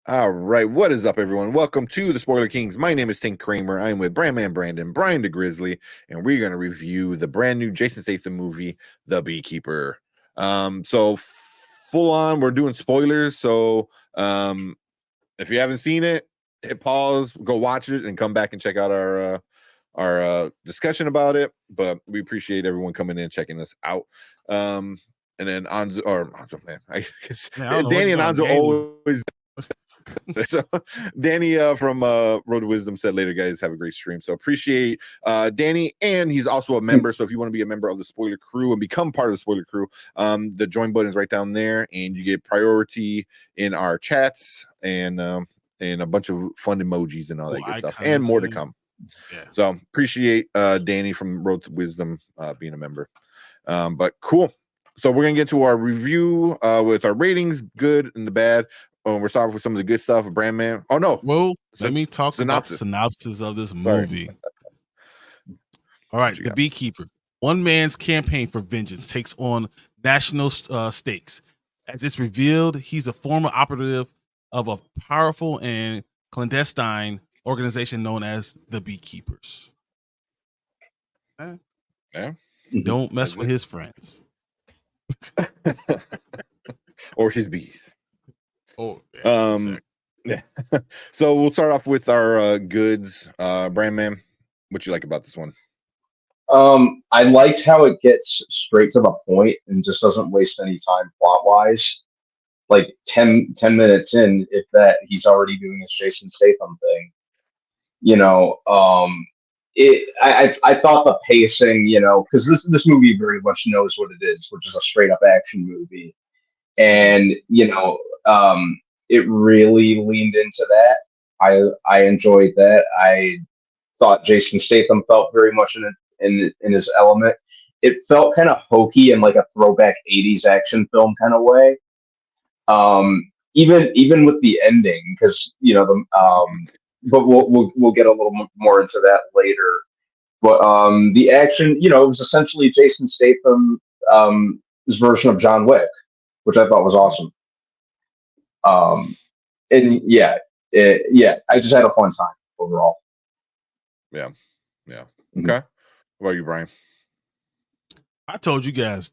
All right, what is up, everyone? Welcome to the Spoiler Kings. My name is Tink Kramer. I'm with Brandman Brandon, Brian DeGrizzly, and we're going to review the brand new Jason Statham movie, The Beekeeper. So full on, we're doing spoilers. So if you haven't seen it, hit pause, go watch it, and come back and check out our discussion about it. But we appreciate everyone coming in and checking us out. And then Anzo, man, I guess Man, I don't know what Danny you and call Anzo Danny. always. So Danny from Road to Wisdom said later, guys, have a great stream. So appreciate Danny, and he's also a member. So if you want to be a member of the spoiler crew and become part of the spoiler crew, the join button is right down there, and you get priority in our chats and a bunch of fun emojis and all that good stuff, and more to come. Yeah. So appreciate Danny from Road to Wisdom being a member. But cool. So we're gonna get to our review with our ratings, good and the bad. We're starting with some of the good stuff. Brandman. Oh no. Well, let me talk about the synopsis of this movie. All right, The Beekeeper. One man's campaign for vengeance takes on national stakes. As it's revealed, he's a former operative of a powerful and clandestine organization known as the Beekeepers. Yeah. Don't mess with his friends. Or his bees. Oh, yeah. Exactly. Yeah. So we'll start off with our goods. Brandman, what you like about this one? I liked how it gets straight to the point and just doesn't waste any time plot wise. Like 10 minutes in, if that, he's already doing his Jason Statham thing. I thought the pacing, because this movie very much knows what it is, which is a straight up action movie. And, it really leaned into that. I enjoyed that. I thought Jason Statham felt very much in his element. It felt kind of hokey and like a throwback '80s action film kind of way. Even with the ending, because but we'll get a little more into that later. But the action, it was essentially Jason Statham his version of John Wick, which I thought was awesome. And I just had a fun time overall. Yeah. Okay. What about you, Brian? I told you guys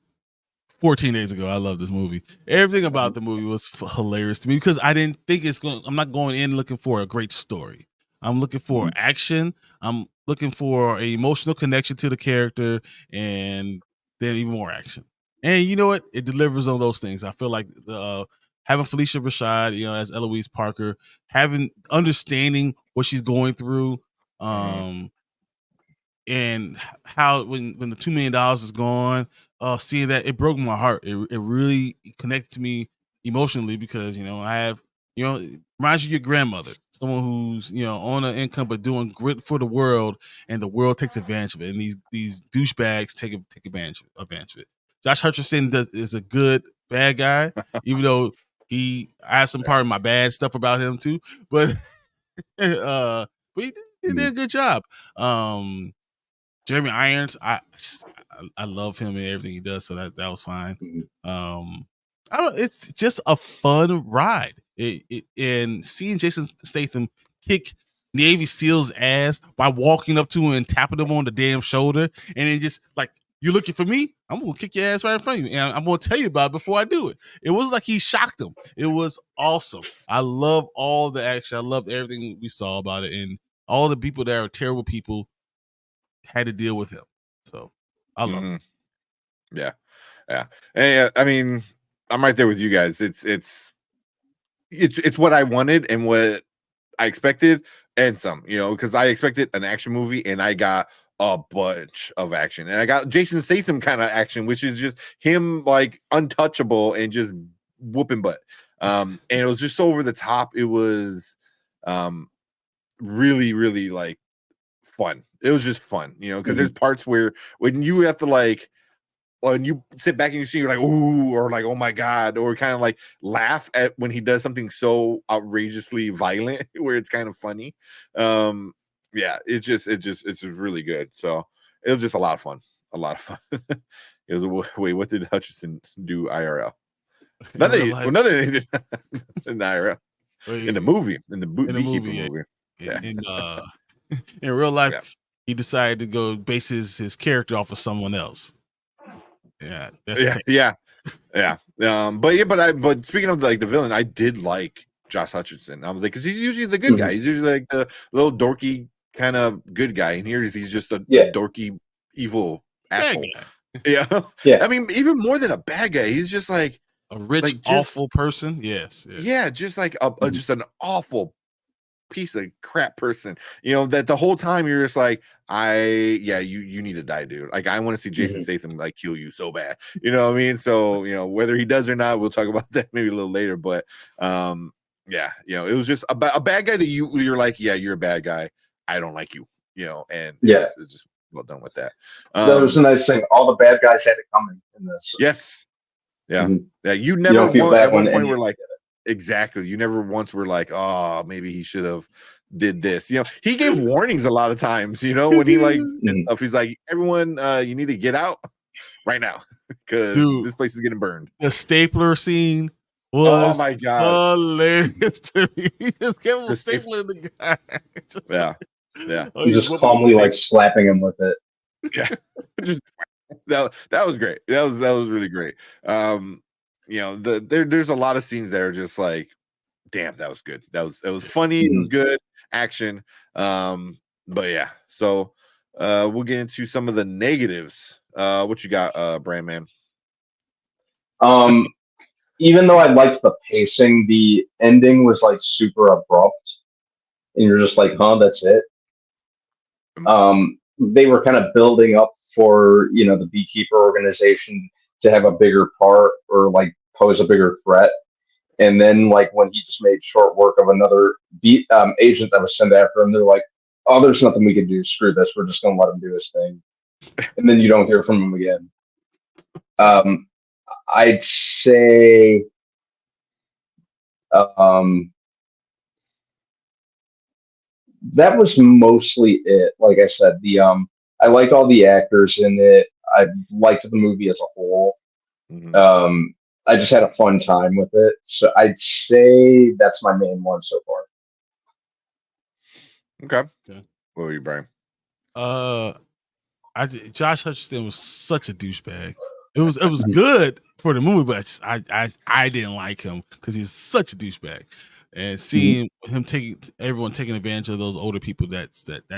14 days ago I love this movie. Everything about the movie was hilarious to me because I didn't think I'm not going in looking for a great story. I'm looking for action. I'm looking for an emotional connection to the character, and then even more action. And you know what? It delivers on those things. I feel like having Felicia Rashad, as Eloise Parker, understanding what she's going through, and how when the $2 million is gone, seeing that, it broke my heart. It really connected to me emotionally because I have it reminds you of your grandmother, someone who's on an income but doing good for the world, and the world takes advantage of it, and these douchebags take advantage of it. Josh Hutcherson is a good bad guy, even though I have some part of my bad stuff about him too, but but he did a good job. Jeremy Irons, I love him and everything he does, so that was fine. It's just a fun ride. And seeing Jason Statham kick Navy SEAL's ass by walking up to him and tapping him on the damn shoulder, and then just like, you looking for me? I'm gonna kick your ass right in front of you, and I'm gonna tell you about it before I do it. It was like he shocked him. It was awesome. I love all the action. I loved everything we saw about it, and all the people that are terrible people had to deal with him. So I love it. Yeah. And I mean, I'm right there with you guys. It's what I wanted and what I expected, and some, because I expected an action movie and I got a bunch of action, and I got Jason Statham kind of action, which is just him like untouchable and just whooping butt. And it was just over the top. It was really, really like fun. It was just fun, because there's parts where when you have to when you sit back and you see, you're like, ooh, or like, oh my God, or kind of like laugh at when he does something so outrageously violent where it's kind of funny. It's really good. So it was just a lot of fun. It was, wait, what did Hutchison do IRL? Nothing in IRL. in the movie, in the in the Beekeeper movie, movie. Yeah, in real life, yeah, he decided to go base his character off of someone else. Yeah, that's yeah, yeah, yeah. But speaking of like the villain, I did like Josh Hutcherson. I was like, because he's usually the good guy. He's usually like the little dorky kind of good guy, and here he's just a Yeah. dorky evil bad asshole. guy, Yeah, Yeah. I mean, even more than a bad guy, he's just like a rich, just awful person. Yes, yes. yeah, just like just an awful piece of crap person. You know that the whole time you're just like, you need to die, dude. Like I want to see Jason Statham like kill you so bad. You know what I mean? So you know whether he does or not, we'll talk about that maybe a little later. But yeah, you know, it was just a bad guy that you're like, yeah, you're a bad guy. I don't like you. You know, and Yeah. it's just well done with that. That was a nice thing. All the bad guys had it coming in this. Yes. Yeah. Yeah. You You never don't feel bad at one when point any were like, exactly. You never once were like, oh, maybe he should have did this. You know, he gave warnings a lot of times, you know, when he like did stuff. He's like, everyone, you need to get out right now because this place is getting burned. The stapler scene Oh was my god, hilarious to me. He just kept The stapling the guy. yeah, yeah, Oh, He's just calmly like slapping him with it. yeah. Just that was great. That was really great. You know, there's a lot of scenes that are just like, damn, that was good. That was funny. It was good action. But yeah, so we'll get into some of the negatives. What you got, Brandman? Even though I liked the pacing, the ending was like super abrupt, and you're just like, huh, that's it. They were kind of building up for the Beekeeper organization to have a bigger part or like pose a bigger threat. And then, like, when he just made short work of another agent that was sent after him, they're like, "Oh, there's nothing we can do. Screw this. We're just gonna let him do his thing." And then you don't hear from him again. I'd say, that was mostly it. Like I said, I liked all the actors in it. I liked the movie as a whole. I just had a fun time with it. So I'd say that's my main one so far. Okay. What were you, Brian? Josh Hutcherson was such a douchebag. It was good for the movie, but I didn't like him because he's such a douchebag. And seeing him everyone taking advantage of those older people, that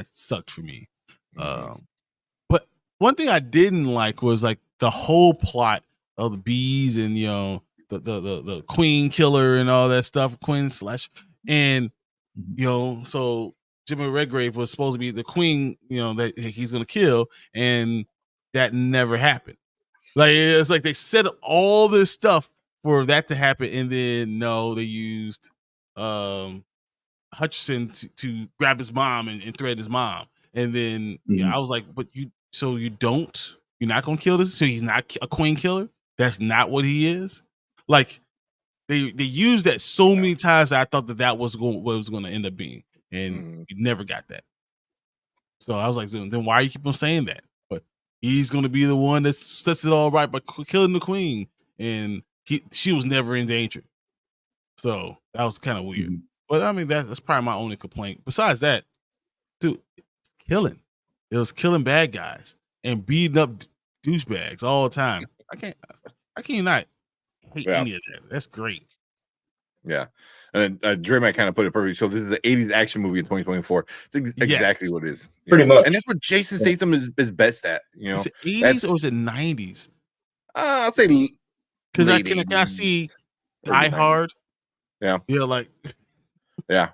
sucked for me. But one thing I didn't like was like the whole plot of the bees and the queen killer and all that stuff, queen slash, and so Jimmy Redgrave was supposed to be the queen, that he's gonna kill, and that never happened. Like it's like they set up all this stuff for that to happen, and then no, they used Hutcherson to grab his mom and threaten his mom, and then I was like, but you're not gonna kill this, so he's not a queen killer. That's not what he is. Like they used that so many times that I thought that was what it was going to end up being, and you never got that. So I was like, then why you keep on saying that? But he's going to be the one that sets it all right by killing the queen, and she was never in danger. So that was kind of weird. But I mean, that's probably my only complaint. Besides that, dude, it's killing. It was killing bad guys and beating up douchebags all the time. I can't not hate any of that. That's great. Yeah. And Dre might kind of put it perfectly. So this is the 80s action movie in 2024. It's exactly what it is. Pretty much. And that's what Jason Statham is best at. Is it 80s or is it 90s? I'll say because I can see Die Hard. Yeah. Yeah, like yeah.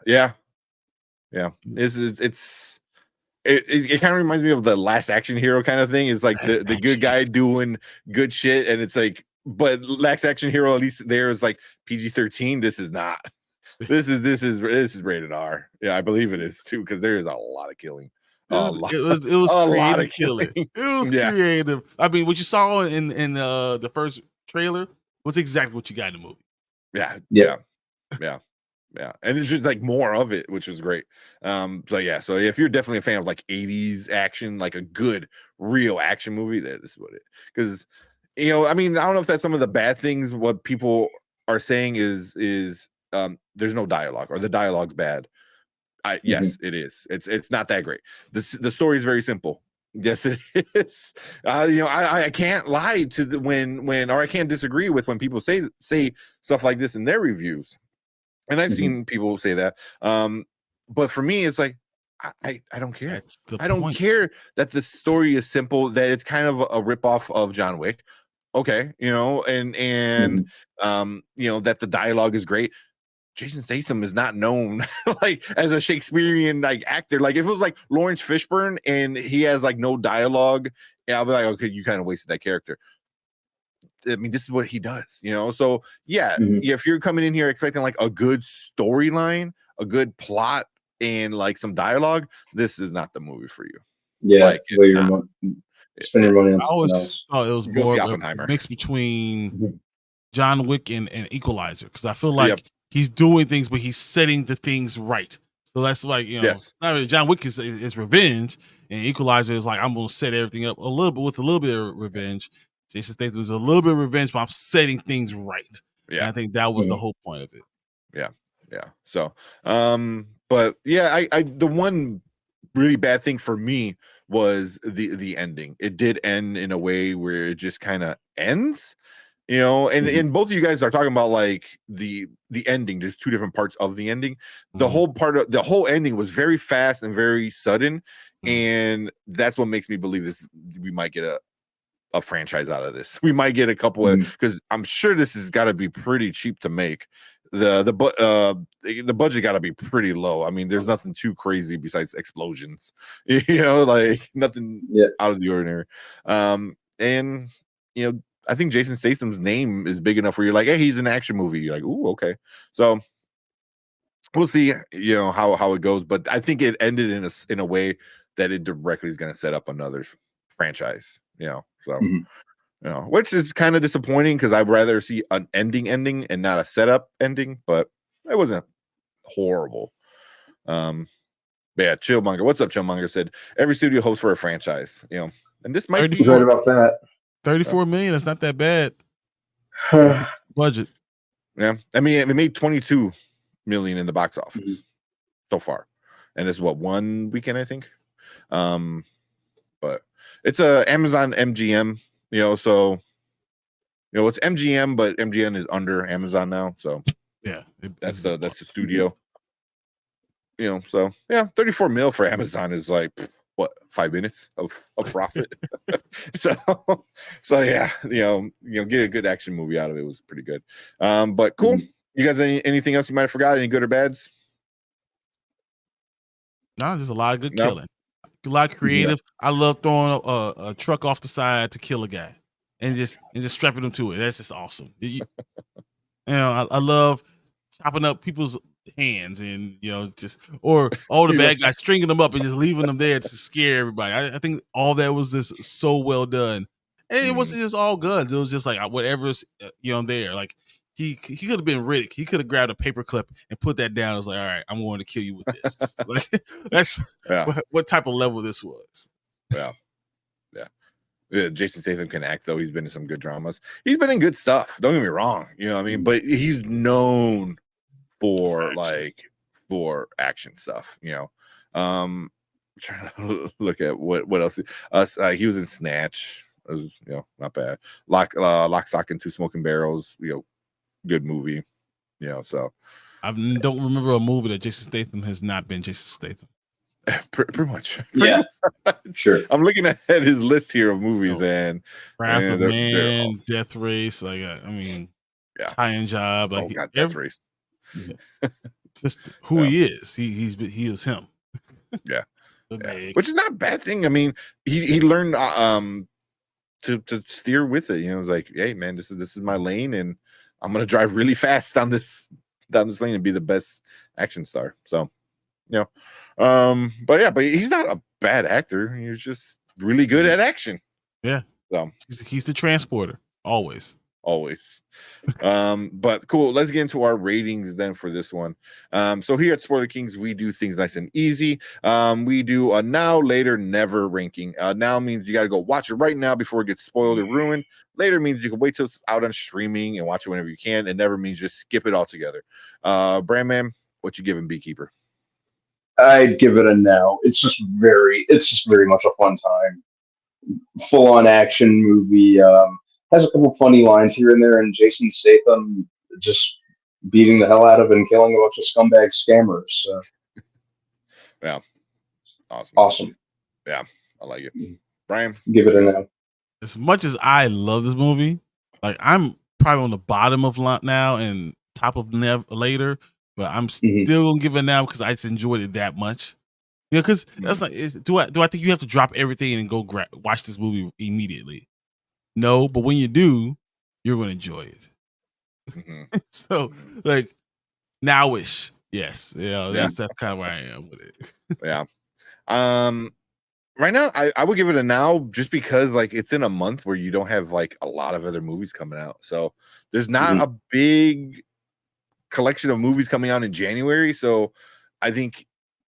It kind of reminds me of the Last Action Hero kind of thing. It's like the good guy doing good shit, and it's like, but Last Action Hero, at least there is like PG-13. This is not. This is rated R. Yeah, I believe it is too, because there is a lot of killing. It was creative killing. It was creative. I mean, what you saw in the first trailer was exactly what you got in the movie. Yeah. And it's just like more of it, which was great. So if you're definitely a fan of like 80s action, like a good real action movie, that is what it, because I mean, I don't know if that's some of the bad things what people are saying is there's no dialogue or the dialogue's bad. Yes, it is. It's not that great. The story is very simple. Yes, it is. I can't lie to when or I can't disagree with when people say stuff like this in their reviews, and I've seen people say that. But for me, it's like I don't care. That's the I don't point. care that the story is simple. That it's kind of a ripoff of John Wick. Okay, and that the dialogue is great. Jason Statham is not known like as a Shakespearean like actor. Like if it was like Lawrence Fishburne and he has like no dialogue, yeah, I'll be like, okay, you kind of wasted that character. I mean, this is what he does, So yeah, if you're coming in here expecting like a good storyline, a good plot, and like some dialogue, this is not the movie for you. Yeah, like where you're spending money on I something always else. thought it was Go more see of a Oppenheimer. mix between John Wick and Equalizer, because I feel like Yep. he's doing things, but he's setting the things right. So that's like, Yes. not really, John Wick is revenge, and Equalizer is like, I'm gonna set everything up a little bit with a little bit of revenge. Jason Statham was a little bit of revenge, but I'm setting things right. Yeah, and I think that was the whole point of it. Yeah. So, but yeah, I the one really bad thing for me was the ending. It did end in a way where it just kind of ends. And both of you guys are talking about like the ending, just two different parts of the ending. The whole ending was very fast and very sudden, and that's what makes me believe we might get a franchise out of this. We might get a couple of, because I'm sure this has got to be pretty cheap to make. The budget got to be pretty low. I mean, there's nothing too crazy besides explosions, like nothing out of the ordinary. And I think Jason Statham's name is big enough where you're like, hey, he's an action movie. You're like, ooh, okay. So we'll see, how it goes. But I think it ended in a way that it directly is going to set up another franchise. So which is kind of disappointing because I'd rather see an ending and not a setup ending. But it wasn't horrible. Yeah, Chillmonger. What's up, Chillmonger? Said every studio hopes for a franchise. And this might be right about that. 34 million. That's not that bad. Budget. Yeah, I mean, it made 22 million in the box office so far, and it's what, one weekend, I think. But it's a Amazon MGM, so it's MGM, but MGM is under Amazon now, so yeah, that's the studio. So yeah, 34 mil for Amazon is like what, 5 minutes of profit. so yeah, get a good action movie out of it was pretty good. But cool. You guys, anything else you might have forgot? Any good or bads? No, there's a lot of good killing. A lot of creative. I love throwing a truck off the side to kill a guy and just strapping them to it. That's just awesome. I love chopping up people's hands and just, or all the bad guys, stringing them up and just leaving them there to scare everybody. I think all that was just so well done. And it wasn't just all guns. It was just like whatever's there. Like he could have been Riddick. He could have grabbed a paper clip and put that down. I was like, all right, I'm going to kill you with this. Like that's what type of level this was. Yeah, Jason Statham can act, though. He's been in some good dramas. He's been in good stuff. Don't get me wrong. But he's known for action stuff. I'm trying to look at what else. He was in Snatch. It was not bad. Lock, Stock, and Two Smoking Barrels. Good movie. So I don't remember a movie that Jason Statham has not been Jason Statham. Pretty much. Sure. I'm looking at his list here of movies, and Wrath of Man, Death Race. Like I mean, Tie-in Job. Like Death Race. Just who he is. He was him. Yeah. Which is not a bad thing. I mean, he learned to steer with it. It's like, hey man, this is my lane, and I'm gonna drive really fast down this lane and be the best action star. So but he's not a bad actor. He's just really good at action. Yeah. So he's the transporter always. always. But cool, let's get into our ratings then for this one. So here at Spoiler Kings, we do things nice and easy. We do a now, later, never ranking. Now means you got to go watch it right now before it gets spoiled or ruined. Later means you can wait till it's out on streaming and watch it whenever you can. And never means just skip it altogether. Brandman, what you giving Beekeeper? I'd give it a now. It's just very much a fun time. Full on action movie. Has a couple funny lines here and there, and Jason Statham just beating the hell out of and killing a bunch of scumbag scammers. Yeah, awesome. Awesome. Yeah, I like it. Brian, give it a no. As much as I love this movie, like I'm probably on the bottom of now and top of later, but I'm still gonna give it now because I just enjoyed it that much. You know, because that's like, do I think you have to drop everything and go watch this movie immediately? No, but when you do, you're gonna enjoy it. So, like, nowish, yes, that's kind of where I am with it. Yeah. Right now, I would give it a now just because like it's in a month where you don't have like a lot of other movies coming out, so there's not a big collection of movies coming out in January. So I think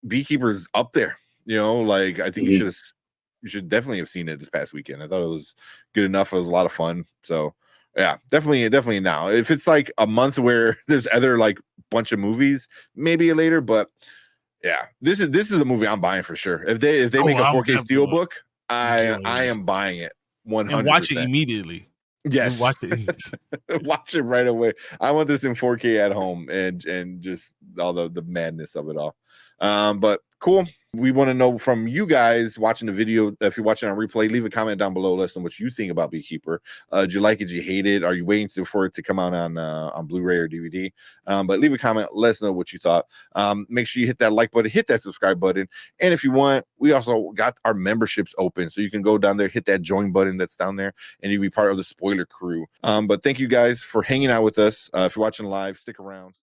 Beekeeper's up there. You know, like I think you should definitely have seen it this past weekend. I thought it was good enough. It was a lot of fun. So yeah, definitely now. If it's like a month where there's other like bunch of movies, maybe later, but yeah, this is a movie I'm buying for sure. If they make a 4K Steelbook, I am buying it 100%. And watch it immediately. Yes, watch it. Watch it right away. I want this in 4K at home and just all the madness of it all. But cool. We want to know from you guys watching the video. If you're watching on replay, leave a comment down below. Let us know what you think about Beekeeper. Did you like it? Did you hate it? Are you waiting for it to come out on Blu-ray or DVD? But leave a comment. Let us know what you thought. Make sure you hit that like button, hit that subscribe button. And if you want, we also got our memberships open. So you can go down there, hit that join button that's down there, and you'll be part of the spoiler crew. But thank you guys for hanging out with us. If you're watching live, stick around.